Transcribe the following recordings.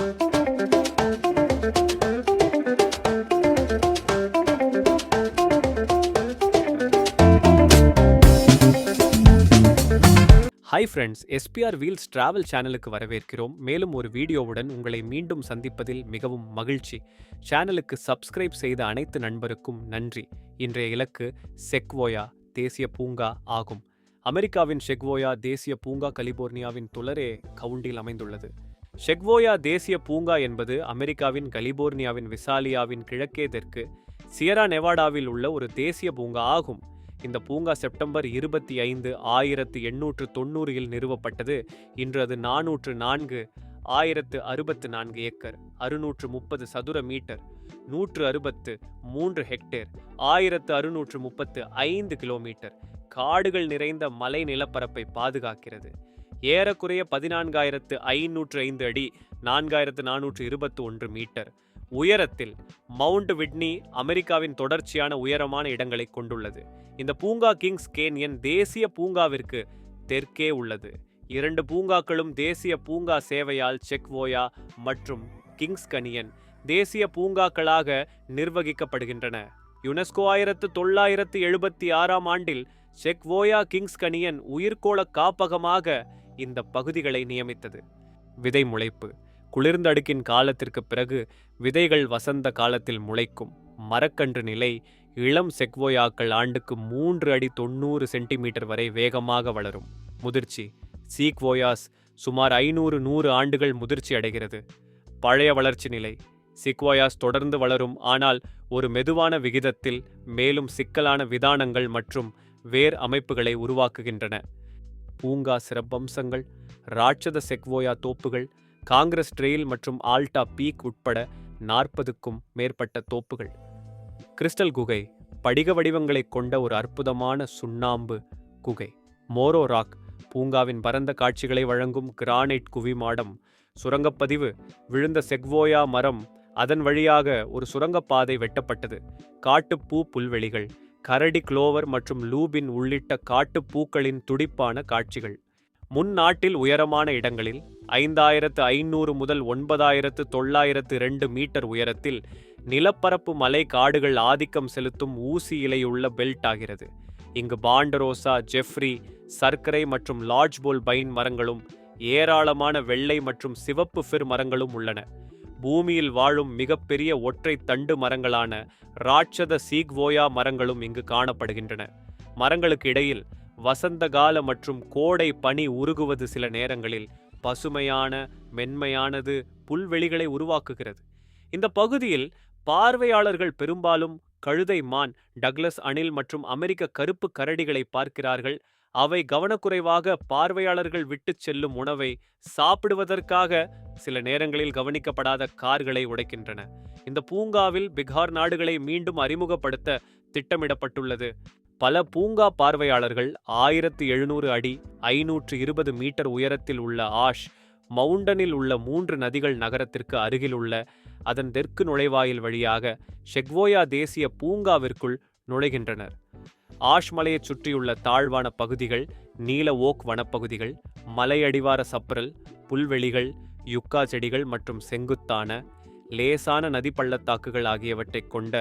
Hi friends, SPR wheels travel சேனலுக்கு வரவேற்கிறோம். மேலும் ஒரு வீடியோவுடன் உங்களை மீண்டும் சந்திப்பதில் மிகவும் மகிழ்ச்சி. சேனலுக்கு சப்ஸ்கிரைப் செய்த அனைத்து நண்பருக்கும் நன்றி. இன்றைய இலக்கு செக்வோயா தேசிய பூங்கா ஆகும். அமெரிக்காவின் செக்வோயா தேசிய பூங்கா கலிபோர்னியாவின் துலரே கவுண்டில் அமைந்துள்ளது. செக்வோயா தேசிய பூங்கா என்பது அமெரிக்காவின் கலிபோர்னியாவின் விசாலியாவின் கிழக்கே தெற்கு சியரா நெவாடாவில் உள்ள ஒரு தேசிய பூங்கா ஆகும். இந்த பூங்கா செப்டம்பர் 25, 1890 நிறுவப்பட்டது. இன்று அது 404 1064 ஏக்கர், 630 சதுர மீட்டர், 163 ஹெக்டேர், 1635 கிலோமீட்டர் காடுகள் நிறைந்த மலை நிலப்பரப்பை பாதுகாக்கிறது. ஏறக்குறைய 14,505 அடி, 4,421 மீட்டர் உயரத்தில் மவுண்ட் விட்னி அமெரிக்காவின் தொடர்ச்சியான உயரமான இடங்களை கொண்டுள்ளது. இந்த பூங்கா கிங்ஸ் கேன்யன் தேசிய பூங்காவிற்கு தெற்கே உள்ளது. இரண்டு பூங்காக்களும் தேசிய பூங்கா சேவையால் செக்வோயா மற்றும் கிங்ஸ் கனியன் தேசிய பூங்காக்களாக நிர்வகிக்கப்படுகின்றன. யுனெஸ்கோ 1976 ஆண்டில் செக்வோயா கிங்ஸ் கனியன் உயிர்கோள காப்பகமாக இந்த பகுதிகளை நியமித்தது. விதை முளைப்பு. குளிர்ந்த அடுக்கின் காலத்திற்கு பிறகு விதைகள் வசந்த காலத்தில் முளைக்கும். மரக்கன்று நிலை. இளம் செக்வோயாக்கள் ஆண்டுக்கு 3 அடி 90 சென்டிமீட்டர் வரை வேகமாக வளரும். முதிர்ச்சி. சீக்வோயாஸ் சுமார் 500 ஆண்டுகள் முதிர்ச்சி அடைகிறது. பழைய வளர்ச்சி நிலை. சிக்வோயாஸ் தொடர்ந்து வளரும், ஆனால் ஒரு மெதுவான விகிதத்தில், மேலும் சிக்கலான விதானங்கள் மற்றும் வேர் அமைப்புகளை உருவாக்குகின்றன. பூங்கா சிறப்பம்சங்கள். ராட்சத செக்வோயா தோப்புகள், காங்கிரஸ் ட்ரெயில் மற்றும் ஆல்டா பீக் உட்பட 40க்கும் மேற்பட்ட தோப்புகள். கிறிஸ்டல் குகை. படிக வடிவங்களை கொண்ட ஒரு அற்புதமான சுண்ணாம்பு குகை. மோரோ ராக். பூங்காவின் பரந்த காட்சிகளை வழங்கும் கிரானைட் குவிமாடம். சுரங்கப்பதிவு. விழுந்த செக்வோயா மரம், அதன் வழியாக ஒரு சுரங்கப்பாதை வெட்டப்பட்டது. காட்டுப்பூ புல்வெளிகள். கரடி குளோவர் மற்றும் லூபின் உள்ளிட்ட காட்டுப்பூக்களின் துடிப்பான காட்சிகள். முன்னாட்டில் உயரமான இடங்களில் 5,500 முதல் 9,902 மீட்டர் உயரத்தில் நிலப்பரப்பு மலை காடுகள் ஆதிக்கம் செலுத்தும் ஊசி இலையுள்ள பெல்ட் ஆகிறது. இங்கு பாண்டரோசா, ஜெஃப்ரி, சர்க்கரை மற்றும் லாட்ஜ்போல் பைன் மரங்களும் ஏராளமான வெள்ளை மற்றும் சிவப்பு ஃபிர் மரங்களும் உள்ளன. பூமியில் வாழும் மிகப்பெரிய ஒற்றை தண்டு மரங்களான ராட்சத சீக்வோயா மரங்களும் இங்கு காணப்படுகின்றன. மரங்களுக்கு இடையில் வசந்தகால மற்றும் கோடை பனி உருகுவது சில நேரங்களில் பசுமையான மென்மையானது புல்வெளிகளை உருவாக்குகிறது. இந்த பகுதியில் பார்வையாளர்கள் பெரும்பாலும் கழுதை மான், டக்ளஸ் அணில் மற்றும் அமெரிக்க கருப்பு கரடிகளை பார்க்கிறார்கள். அவை கவனக்குறைவாக பார்வையாளர்கள் விட்டுச் செல்லும் உணவை சாப்பிடுவதற்காக சில நேரங்களில் கவனிக்கப்படாத கார்களை உடைக்கின்றன. இந்த பூங்காவில் பிகார் நாடுகளை மீண்டும் அறிமுகப்படுத்த திட்டமிடப்பட்டுள்ளது. பல பூங்கா பார்வையாளர்கள் 1700 அடி 520 மீட்டர் உயரத்தில் உள்ள ஆஷ் மவுண்டனில் உள்ள 3 நதிகள் நகரத்திற்கு அருகில் உள்ள அதன் தெற்கு நுழைவாயில் வழியாக செக்வோயா தேசிய பூங்காவிற்குள் நுழைகின்றனர். ஆஷ் மலையைச் சுற்றியுள்ள தாழ்வான பகுதிகள், நீல ஓக் வனப்பகுதிகள், மலையடிவார சப்ரல், புல்வெளிகள், யுக்கா செடிகள் மற்றும் செங்குத்தான லேசான நதி பள்ளத்தாக்குகள் ஆகியவற்றைக் கொண்ட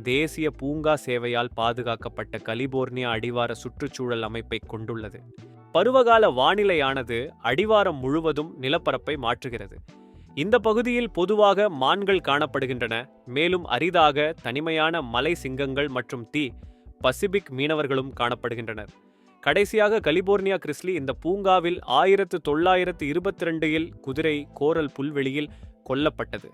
தேசிய பூங்கா சேவையால் பாதுகாக்கப்பட்ட கலிபோர்னியா அடிவார சுற்றுச்சூழல் அமைப்பை கொண்டுள்ளது. பருவகால வானிலையானது அடிவாரம் முழுவதும் நிலப்பரப்பை மாற்றுகிறது. இந்த பகுதியில் பொதுவாக மான்கள் காணப்படுகின்றன. மேலும் அரிதாக தனிமையான மலை சிங்கங்கள் மற்றும் பசிபிக் மீனவர்களும் காணப்படுகின்றனர். கடைசியாக கலிபோர்னியா கிறிஸ்லி இந்த பூங்காவில் 1922 குதிரை கோரல் புல்வெளியில் கொல்லப்பட்டது.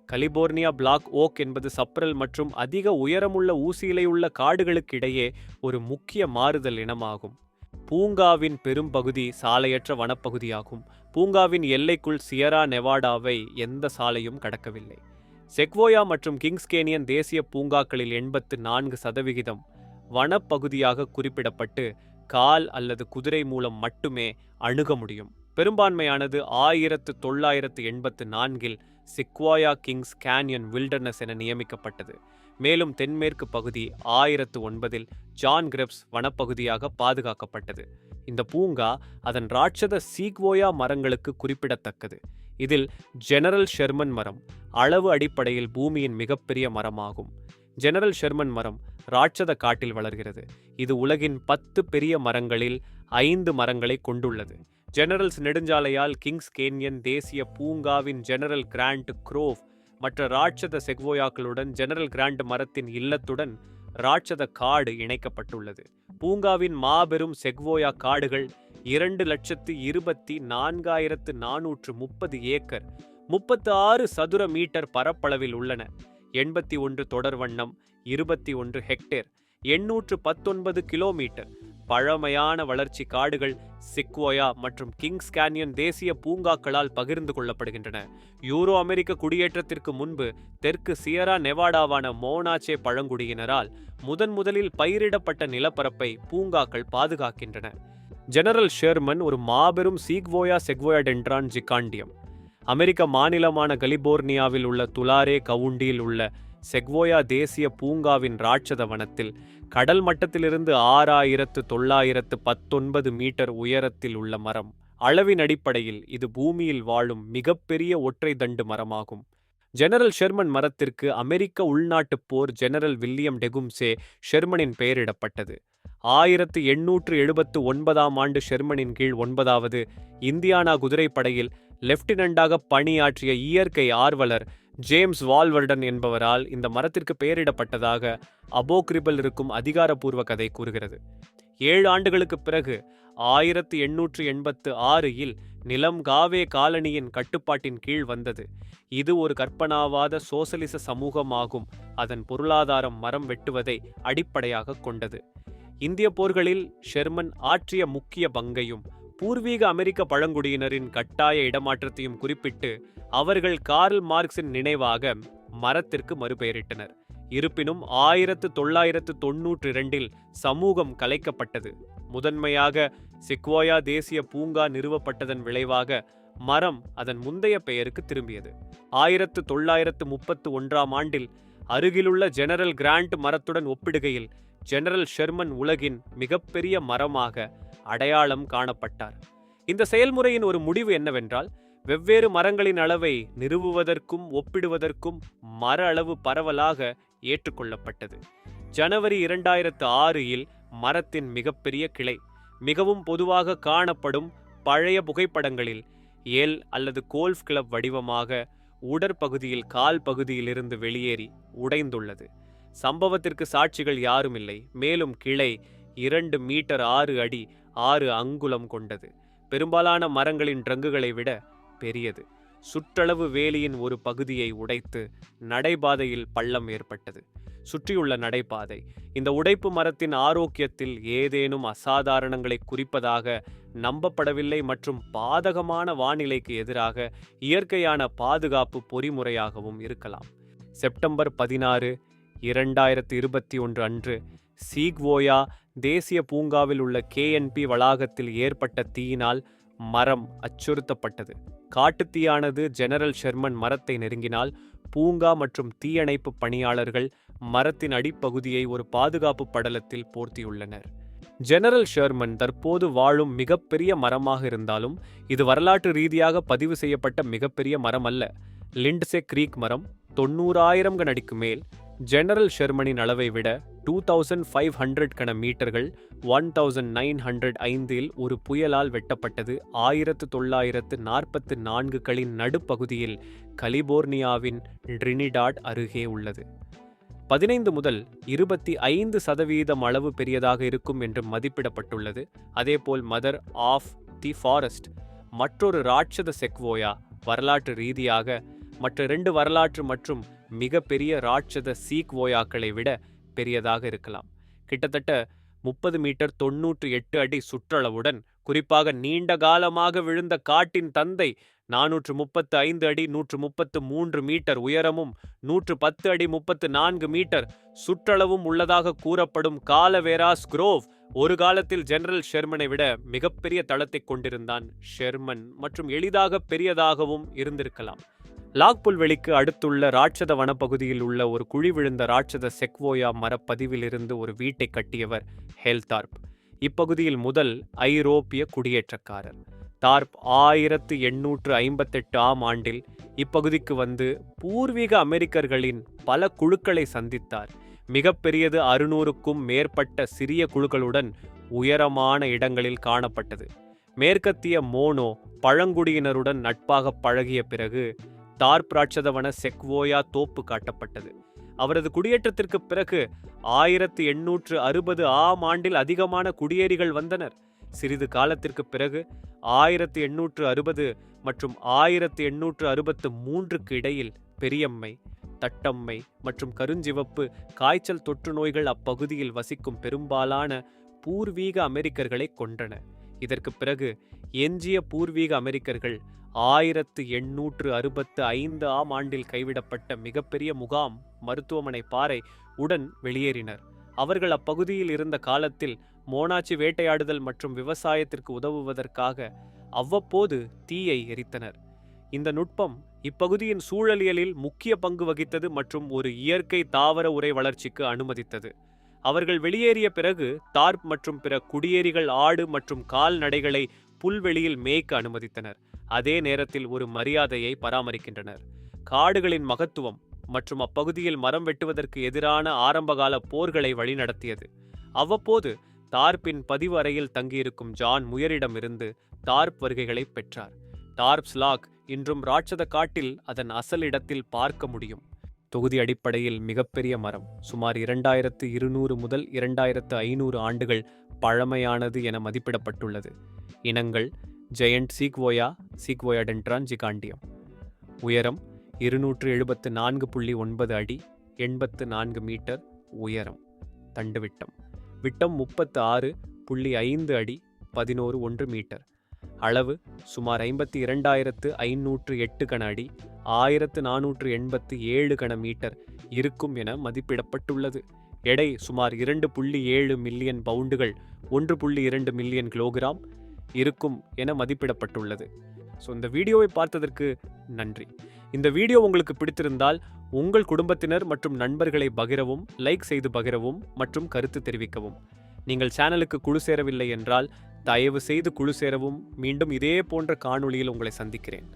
கலிபோர்னியா பிளாக் ஓக் என்பது சப்ரல் மற்றும் அதிக உயரமுள்ள ஊசியிலையுள்ள காடுகளுக்கு இடையே ஒரு முக்கிய மாறுதல் இனமாகும். பூங்காவின் பெரும்பகுதி சாலையற்ற வனப்பகுதியாகும். பூங்காவின் எல்லைக்குள் சியரா நெவாடாவை எந்த சாலையும் கடக்கவில்லை. செக்வோயா மற்றும் கிங்ஸ் கேனியன் தேசிய பூங்காக்களில் 84% வனப்பகுதியாக குறிப்பிடப்பட்டு கால் அல்லது குதிரை மூலம் மட்டுமே அணுக முடியும். பெரும்பான்மையானது 1984 செக்வோயா கிங்ஸ் கேன்யன் வில்டர்னஸ் என நியமிக்கப்பட்டது. மேலும் தென்மேற்கு பகுதி 2009 ஜான் கிரெப்ஸ் வனப்பகுதியாக பாதுகாக்கப்பட்டது. இந்த பூங்கா அதன் ராட்சத சீக்வோயா மரங்களுக்கு குறிப்பிடத்தக்கது. இதில் ஜெனரல் ஷெர்மன் மரம் அளவு அடிப்படையில் பூமியின் மிகப்பெரிய மரமாகும். ஜெனரல் ஷெர்மன் மரம் ராட்சத காட்டில் வளர்கிறது. இது உலகின் 10 பெரிய மரங்களில் 5 மரங்களை கொண்டுள்ளது. ஜெனரல்ஸ் நெடுஞ்சாலையால் கிங்ஸ் கேன்யன் தேசிய பூங்காவின் ஜெனரல் கிராண்ட் குரோவ் மற்ற ராட்சத செக்வோயாக்களுடன் ஜெனரல் கிராண்ட் மரத்தின் இல்லத்துடன் ராட்சத காடு இணைக்கப்பட்டுள்ளது. பூங்காவின் மாபெரும் செக்வோயா காடுகள் 2,24,430 ஏக்கர் 36 சதுர மீட்டர் பரப்பளவில் உள்ளன. 81 தொடர் வண்ணம், 21 ஹெக்டேர், 819 கிலோமீட்டர் பழமையான வளர்ச்சி காடுகள் சிக்வோயா மற்றும் கிங்ஸ் கேன்யன் தேசிய பூங்காக்களால் பகிர்ந்து கொள்ளப்படுகின்றன. யூரோ அமெரிக்க குடியேற்றத்திற்கு முன்பு தெற்கு சியரா நெவாடாவான மோனாச்சே பழங்குடியினரால் முதலில் பயிரிடப்பட்ட நிலப்பரப்பை பூங்காக்கள் பாதுகாக்கின்றன. ஜெனரல் ஷெர்மன் ஒரு மாபெரும் சீக்வோயா செக்வோயாடென்ட்ரான் ஜிகாண்டியம். அமெரிக்க மாநிலமான கலிபோர்னியாவில் உள்ள துலாரே கவுண்டியில் உள்ள செக்வோயா தேசிய பூங்காவின் ராட்சத வனத்தில் கடல் மட்டத்திலிருந்து 6,919 மீட்டர் உயரத்தில் உள்ள மரம். அளவின் அடிப்படையில் இது பூமியில் வாழும் மிகப்பெரிய ஒற்றை தண்டு மரமாகும். ஜெனரல் ஷெர்மன் மரத்திற்கு அமெரிக்க உள்நாட்டுப் போர் ஜெனரல் வில்லியம் டெகும்சே ஷெர்மனின் பெயரிடப்பட்டது. 1879 ஆண்டு ஷெர்மனின் கீழ் 9வது இந்தியானா குதிரைப்படையில் லெப்டினண்டாக பணியாற்றிய இயற்கை ஆர்வலர் ஜேம்ஸ் வால்வர்டன் என்பவரால் இந்த மரத்திற்கு பெயரிடப்பட்டதாக அபோக்ரிபல் இருக்கும் அதிகாரப்பூர்வ கதை கூறுகிறது. 7 ஆண்டுகளுக்கு பிறகு 1886 நிலம் காவே காலனியின் கட்டுப்பாட்டின் கீழ் வந்தது. இது ஒரு கற்பனாவாத சோசலிச சமூகமாகும். அதன் பொருளாதாரம் மரம் வெட்டுவதை அடிப்படையாக கொண்டது. இந்திய போர்களில் ஷெர்மன் ஆற்றிய முக்கிய பங்கையும் பூர்வீக அமெரிக்க பழங்குடியினரின் கட்டாய இடமாற்றத்தையும் குறிப்பிட்டு அவர்கள் கார்ல் மார்க்சின் நினைவாக மரத்திற்கு மறுபெயரிட்டனர். இருப்பினும் 1992 சமூகம் கலைக்கப்பட்டது. முதன்மையாக சிக்வோயா தேசிய பூங்கா நிறுவப்பட்டதன் விளைவாக மரம் அதன் முந்தைய பெயருக்கு திரும்பியது. 1931 ஆண்டில் அருகிலுள்ள ஜெனரல் கிராண்ட் மரத்துடன் ஒப்பிடுகையில் ஜெனரல் ஷெர்மன் உலகின் மிகப்பெரிய மரமாக அடையாளம் காணப்பட்டார். இந்த செயல்முறையின் ஒரு முடிவு என்னவென்றால், வெவ்வேறு மரங்களின் அளவை நிறுவுவதற்கும் ஒப்பிடுவதற்கும் மர அளவு பரவலாக ஏற்றுக்கொள்ளப்பட்டது. ஜனவரி 2006 மரத்தின் மிகப்பெரிய கிளை மிகவும் பொதுவாக காணப்படும் பழைய புகைப்படங்களில் எல் அல்லது கோல்ஃப் கிளப் வடிவமாக உடற்பகுதியில் கால் பகுதியிலிருந்து வெளியேறி உடைந்துள்ளது. சம்பவத்திற்கு சாட்சிகள் யாரும் இல்லை. மேலும் கிளை 2 மீட்டர் 6 அடி 6 அங்குலம் கொண்டது. பெரும்பாலான மரங்களின் ட்ரங்குகளை விட பெரியது. சுற்றளவு வேலியின் ஒரு பகுதியை உடைத்து நடைபாதையில் பள்ளம் ஏற்பட்டது. சுற்றியுள்ள நடைபாதை இந்த உடைப்பு மரத்தின் ஆரோக்கியத்தில் ஏதேனும் அசாதாரணங்களை குறிப்பதாக நம்பப்படவில்லை மற்றும் பாதகமான வானிலைக்கு எதிராக இயற்கையான பாதுகாப்பு பொறிமுறையாகவும் இருக்கலாம். செப்டம்பர் 16, 2021 அன்று சீக்வோயா தேசிய பூங்காவில் உள்ள KNP வளாகத்தில் ஏற்பட்ட தீயினால் மரம் அச்சுறுத்தப்பட்டது. காட்டுத்தீயானது ஜெனரல் ஷெர்மன் மரத்தை நெருங்கினால் பூங்கா மற்றும் தீயணைப்பு பணியாளர்கள் மரத்தின் அடிப்பகுதியை ஒரு பாதுகாப்பு படலத்தில் போர்த்தியுள்ளனர். ஜெனரல் ஷெர்மன் தற்போது வாழும் மிகப்பெரிய மரமாக இருந்தாலும் இது வரலாற்று ரீதியாக பதிவு செய்யப்பட்ட மிகப்பெரிய மரம் அல்ல. லிண்ட்சே கிரீக் மரம் 90,000 அடிக்கு மேல் ஜெனரல் ஷெர்மனின் அளவை விட 2500 கன மீட்டர்கள் 1905 ஒரு புயலால் வெட்டப்பட்டது. 1944 நடுப்பகுதியில் கலிபோர்னியாவின் ட்ரினிடாட் அருகே உள்ளது. 15 முதல் 25% அளவு பெரியதாக இருக்கும் என்று மதிப்பிடப்பட்டுள்ளது. அதேபோல் மதர் ஆஃப் தி ஃபாரஸ்ட் மற்றொரு ராட்சத செக்வோயா வரலாற்று ரீதியாக மற்ற 2 வரலாற்று மற்றும் மிக பெரிய ராட்சத சீக்வோயாக்களை விட பெரியதாக இருக்கலாம். கிட்டத்தட்ட 30 மீட்டர் 98 அடி சுற்றளவுடன் குறிப்பாக நீண்ட காலமாக விழுந்த காட்டின் தந்தை 435 அடி 133 மீட்டர் உயரமும் 110 அடி 34 மீட்டர் சுற்றளவும் உள்ளதாக கூறப்படும் காலவேராஸ் குரோவ் ஒரு காலத்தில் ஜெனரல் ஷெர்மனை விட மிகப்பெரிய தளத்தை கொண்டிருந்தான். ஷெர்மன் மற்றும் எளிதாக பெரியதாகவும் இருந்திருக்கலாம். லாக் புல்வெளிக்கு அடுத்துள்ள ராட்சத வனப்பகுதியில் உள்ள ஒரு குழி விழுந்த ராட்சத செக்வோயா மரப்பதிவிலிருந்து ஒரு வீட்டை கட்டியவர் ஹெல்தார்ப். இப்பகுதியில் முதல் ஐரோப்பிய குடியேற்றக்காரர். தார்ப் 1858 ஆம் ஆண்டில் இப்பகுதிக்கு வந்து பூர்வீக அமெரிக்கர்களின் பல குழுக்களை சந்தித்தார். மிகப்பெரியது 600க்கும் மேற்பட்ட சிறிய குழுக்களுடன் உயரமான இடங்களில் காணப்பட்டது. மேற்கத்திய மோனோ பழங்குடியினருடன் நட்பாக பழகிய பிறகு தார்ப் ராட்சதவன செக்வோயா தோப்பு காட்டப்பட்டது. அவரது குடியேற்றத்திற்கு பிறகு 1860 ஆம் ஆண்டில் அதிகமான குடியேறிகள் வந்தனர். சிறிது காலத்திற்கு பிறகு 1860 மற்றும் 1863க்கு இடையில் பெரியம்மை, தட்டம்மை மற்றும் கருஞ்சிவப்பு காய்ச்சல் தொற்று நோய்கள் அப்பகுதியில் வசிக்கும் பெரும்பாலான பூர்வீக அமெரிக்கர்களை கொன்றன. இதற்கு பிறகு எஞ்சிய பூர்வீக அமெரிக்கர்கள் 1865 ஆம் ஆண்டில் கைவிடப்பட்ட மிகப்பெரிய முகாம் மருத்துவமனை பாறை உடன் வெளியேறினர். அவர்கள் அப்பகுதியில் இருந்த காலத்தில் மோனாச்சி வேட்டையாடுதல் மற்றும் விவசாயத்திற்கு உதவுவதற்காக அவ்வப்போது தீயை எரித்தனர். இந்த நுட்பம் இப்பகுதியின் சூழலியலில் முக்கிய பங்கு வகித்தது மற்றும் ஒரு இயற்கை தாவர உரை வளர்ச்சிக்கு அனுமதித்தது. அவர்கள் வெளியேறிய பிறகு தார்ப் மற்றும் பிற குடியேறிகள் ஆடு மற்றும் கால்நடைகளை புல்வெளியில் மேய்க்க அனுமதித்தனர். அதே நேரத்தில் ஒரு மரியாதையை பராமரிக்கின்றனர். காடுகளின் மகத்துவம் மற்றும் அப்பகுதியில் மரம் வெட்டுவதற்கு எதிரான ஆரம்பகால போர்களை வழிநடத்தியது. அவ்வப்போது தார்ப்பின் பதிவு அறையில் தங்கியிருக்கும் ஜான் முயரிடமிருந்து தார்ப் வருகைகளை பெற்றார். டார்ப்ஸ் லாக் இன்றும் ராட்சத காட்டில் அதன் அசல் இடத்தில் பார்க்க முடியும். தொகுதி அடிப்படையில் மிகப்பெரிய மரம், சுமார் 2200 முதல் 2500 ஆண்டுகள் பழமையானது என மதிப்பிடப்பட்டுள்ளது. இனங்கள் ஜெயண்ட் சீக்வோயா, சீக்வோயா டென்ட்ரான் ஜிகாண்டியம். உயரம் 274.9 அடி, 84 மீட்டர் உயரம். தண்டு விட்டம் விட்டம் 36.5 அடி, 11 மீட்டர். அளவு சுமார் 52,508 கன அடி, 1487 கன மீட்டர் இருக்கும் என மதிப்பிடப்பட்டுள்ளது. எடை சுமார் 2.7 மில்லியன் பவுண்டுகள், 1.2 மில்லியன் கிலோகிராம் இருக்கும் என மதிப்பிடப்பட்டுள்ளது. ஸோ இந்த வீடியோவை பார்த்ததற்கு நன்றி. இந்த வீடியோ உங்களுக்கு பிடித்திருந்தால் உங்கள் குடும்பத்தினர் மற்றும் நண்பர்களை பகிரவும், லைக் செய்து பகிரவும் மற்றும் கருத்து தெரிவிக்கவும். நீங்கள் சேனலுக்கு குழு சேரவில்லை என்றால் தயவு செய்து குழு சேரவும். மீண்டும் இதே போன்ற காணொளியில் உங்களை சந்திக்கிறேன்.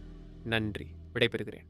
நன்றி. விடைபெறுகிறேன்.